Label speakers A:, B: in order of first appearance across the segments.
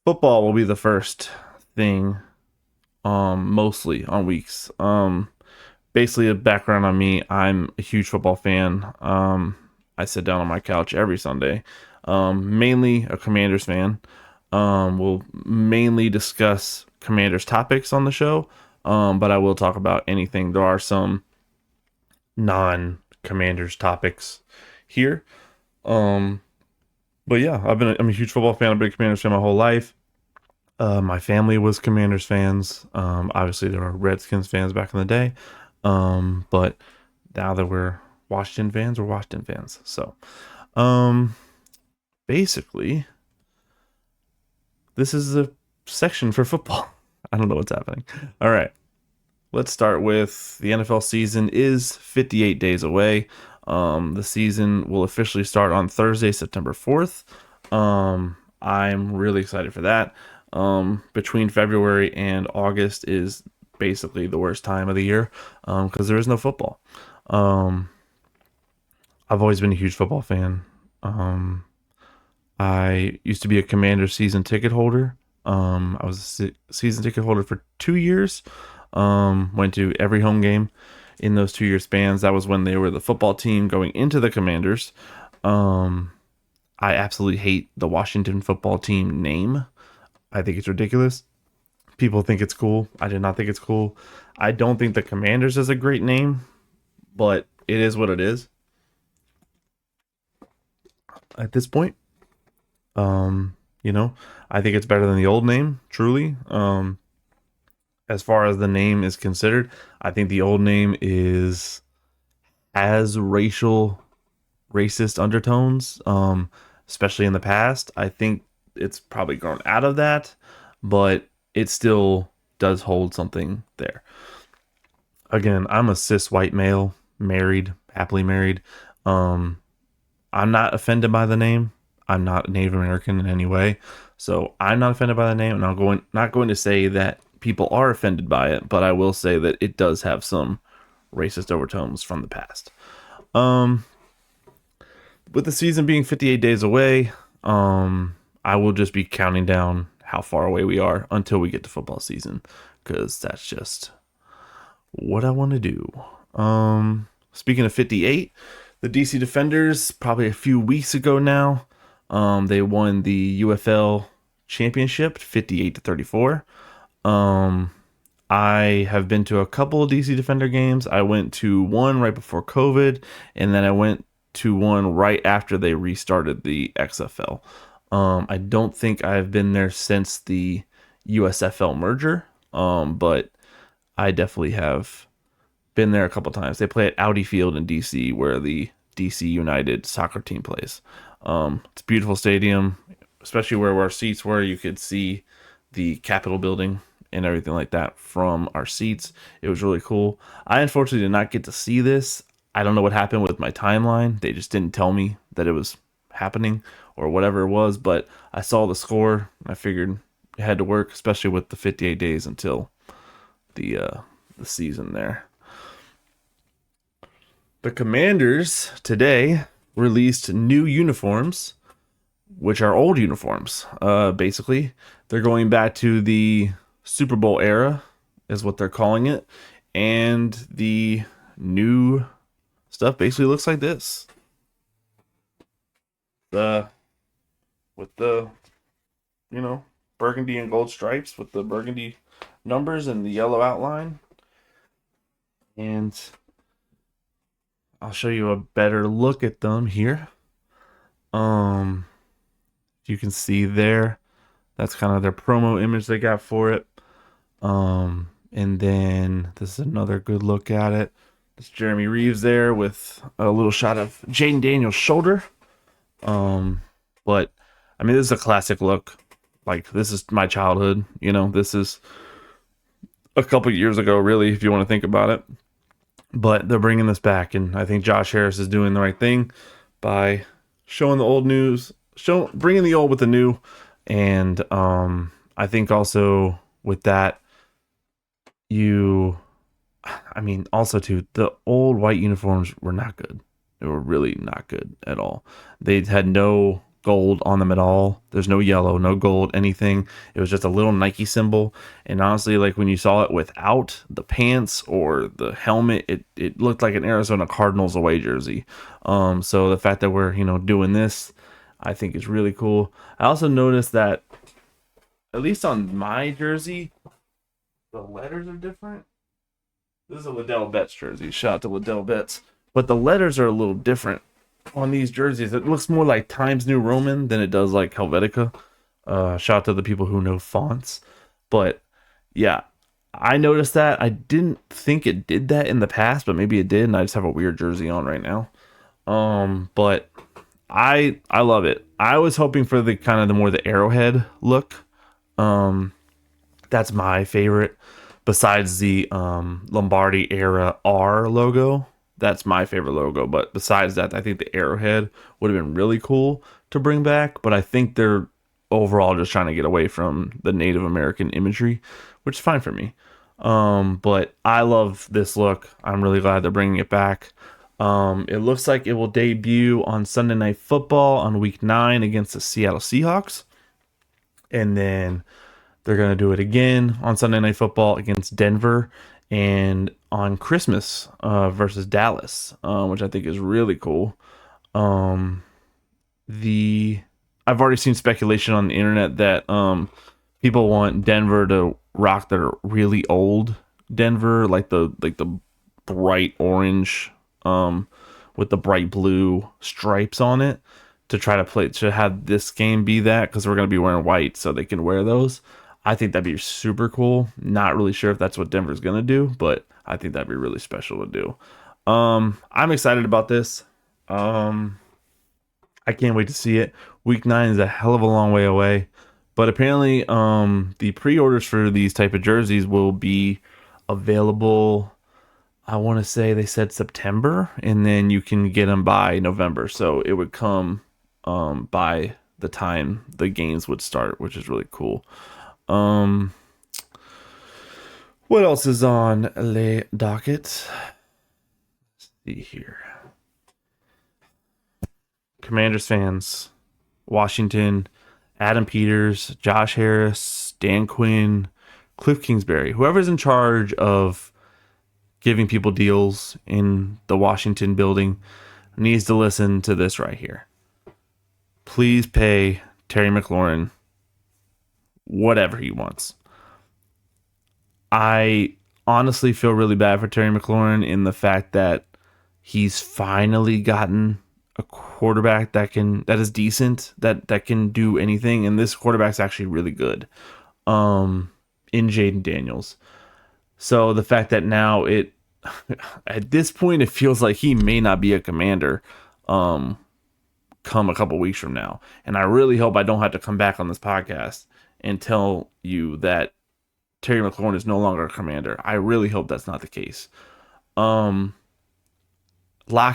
A: Football will be the first thing, mostly on weeks. Basically a background on me. I'm a huge football fan. I sit down on my couch every Sunday. Mainly a Commanders fan. We'll mainly discuss Commanders topics on the show. But I will talk about anything. There are some non-Commanders topics here. Um, but yeah, I'm a huge football fan. I've been a Commanders fan my whole life. My family was Commanders fans. Obviously, there were Redskins fans back in the day. But now that we're Washington fans, we're Washington fans. So, um, basically, this is a section for football. I don't know what's happening. All right, let's start with the NFL season is 58 days away. The season will officially start on Thursday, September 4th. I'm really excited for that. Between February and August is basically the worst time of the year because there is no football. Um, I've always been a huge football fan. I used to be a Commander season ticket holder. I was a season ticket holder for 2 years. Went to every home game in those 2 year spans. That was when they were the football team going into the Commanders. Um, I absolutely hate the Washington football team name. I think it's ridiculous. People think it's cool. I did not think it's cool. I don't think the Commanders is a great name, but it is what it is at this point. Um, you know, I think it's better than the old name, truly. As far as the name is considered, I think the old name is as racist undertones, especially in the past. I think it's probably grown out of that, but it still does hold something there. Again, I'm a cis white male, married, happily married. Um, I'm not offended by the name. I'm not Native American in any way, so I'm not offended by the name. And I'm not going to say that people are offended by it, but I will say that it does have some racist overtones from the past. Um, with the season being 58 days away, I will just be counting down how far away we are until we get to football season because that's just what I want to do. Speaking of 58, the DC Defenders probably a few weeks ago now, they won the UFL championship 58-34. Um, I have been to a couple of DC Defender games. I went to one right before COVID, and then I went to one right after they restarted the XFL. I don't think I've been there since the USFL merger, but I definitely have been there a couple times. They play at Audi Field in DC, where the DC United soccer team plays. It's a beautiful stadium, especially where our seats were. You could see the Capitol building and everything like that from our seats. It was really cool. I unfortunately did not get to see this. I don't know what happened with my timeline. They just didn't tell me that it was happening or whatever it was, but I saw the score. I figured it had to work, especially with the 58 days until the season there. The Commanders today released new uniforms, which are old uniforms. Basically, they're going back to the Super Bowl era, is what they're calling it, and the new stuff basically looks like this. The with the burgundy and gold stripes with the burgundy numbers and the yellow outline, and I'll show you a better look at them here. Um, you can see there, that's kind of their promo image they got for it. And then this is another good look at it. It's Jeremy Reeves there with a little shot of Jaden Daniels' shoulder. But I mean, this is a classic look. Like, this is my childhood. This is a couple years ago, really, if you want to think about it. But they're bringing this back, and I think Josh Harris is doing the right thing by showing the old news, bringing the old with the new, and I think also with that, also too, the old white uniforms were not good. They were really not good at all. They had no gold on them at all. There's no yellow, no gold, anything. It was just a little Nike symbol. And honestly, like when you saw it without the pants or the helmet, it looked like an Arizona Cardinals away jersey. So the fact that we're, doing this, I think is really cool. I also noticed that at least on my jersey, the letters are different. This is a Liddell Betts jersey. Shout out to Liddell Betts. But the letters are a little different on these jerseys. It looks more like Times New Roman than it does like Helvetica. Shout out to the people who know fonts. But yeah, I noticed that. I didn't think it did that in the past, but maybe it did, and I just have a weird jersey on right now. But I love it. I was hoping for the kind of the more the arrowhead look. That's my favorite. Besides the Lombardi era R logo, that's my favorite logo. But besides that, I think the arrowhead would have been really cool to bring back. But I think they're overall just trying to get away from the Native American imagery, which is fine for me. But I love this look. I'm really glad they're bringing it back. It looks like it will debut on Sunday Night Football on Week 9 against the Seattle Seahawks. And then they're going to do it again on Sunday Night Football against Denver and on Christmas versus Dallas, which I think is really cool. I've already seen speculation on the internet that people want Denver to rock their really old Denver, like the bright orange with the bright blue stripes on it, to try to have this game be that, because we're going to be wearing white so they can wear those. I think that'd be super cool. Not really sure if that's what Denver's going to do, but I think that'd be really special to do. I'm excited about this. I can't wait to see it. Week 9 is a hell of a long way away, but apparently the pre-orders for these type of jerseys will be available, I want to say they said September, and then you can get them by November. So it would come by the time the games would start, which is really cool. What else is on Le Docket? Let's see here. Commanders fans, Washington, Adam Peters, Josh Harris, Dan Quinn, Cliff Kingsbury, whoever's in charge of giving people deals in the Washington building needs to listen to this right here. Please pay Terry McLaurin whatever he wants. I honestly feel really bad for Terry McLaurin in the fact that he's finally gotten a quarterback that is decent, that can do anything, and this quarterback's actually really good. In Jaden Daniels. So the fact that now at this point it feels like he may not be a Commander come a couple weeks from now. And I really hope I don't have to come back on this podcast and tell you that Terry McLaurin is no longer a Commander. I really hope that's not the case. Lock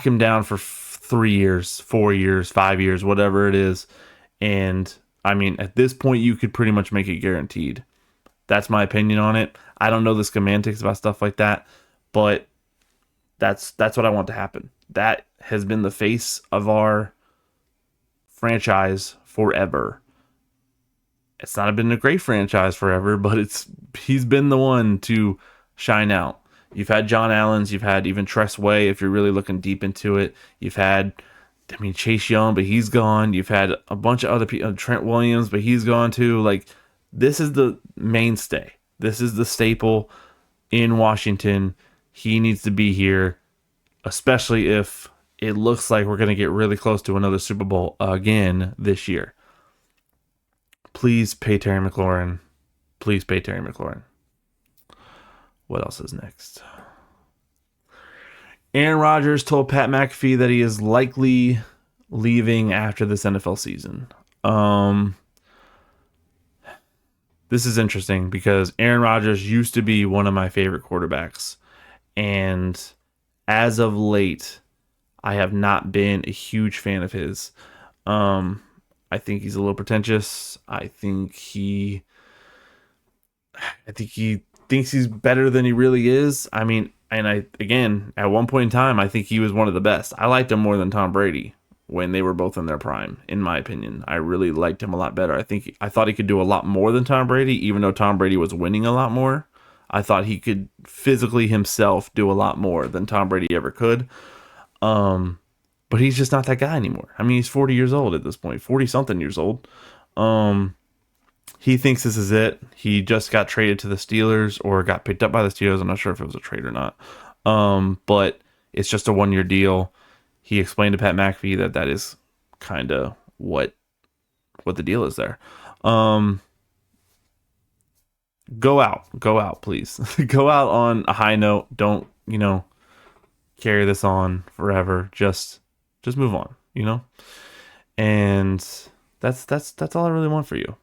A: him down for 3 years, 4 years, 5 years, whatever it is. And I mean, at this point, you could pretty much make it guaranteed. That's my opinion on it. I don't know the semantics about stuff like that, but that's what I want to happen. That has been the face of our franchise forever. It's not been a great franchise forever, but he's been the one to shine out. You've had John Allen's, you've had even Tress Way, if you're really looking deep into it. You've had, Chase Young, but he's gone. You've had a bunch of other people, Trent Williams, but he's gone too. Like, this is the mainstay. This is the staple in Washington. He needs to be here, especially if it looks like we're going to get really close to another Super Bowl again this year. Please pay Terry McLaurin. Please pay Terry McLaurin. What else is next? Aaron Rodgers told Pat McAfee that he is likely leaving after this NFL season. This is interesting because Aaron Rodgers used to be one of my favorite quarterbacks. And as of late, I have not been a huge fan of his. I think he's a little pretentious. I think he thinks he's better than he really is. I mean, and at one point in time, I think he was one of the best. I liked him more than Tom Brady when they were both in their prime, in my opinion. I really liked him a lot better. I thought he could do a lot more than Tom Brady, even though Tom Brady was winning a lot more. I thought he could physically himself do a lot more than Tom Brady ever could. But he's just not that guy anymore. I mean, he's 40 years old at this point, 40 something years old. He thinks this is it. He just got traded to the Steelers or got picked up by the Steelers. I'm not sure if it was a trade or not. But it's just a 1-year deal. He explained to Pat McAfee that that is kind of what the deal is there. Go out, please. Go out on a high note. Don't, carry this on forever. Just move on, And that's all I really want for you,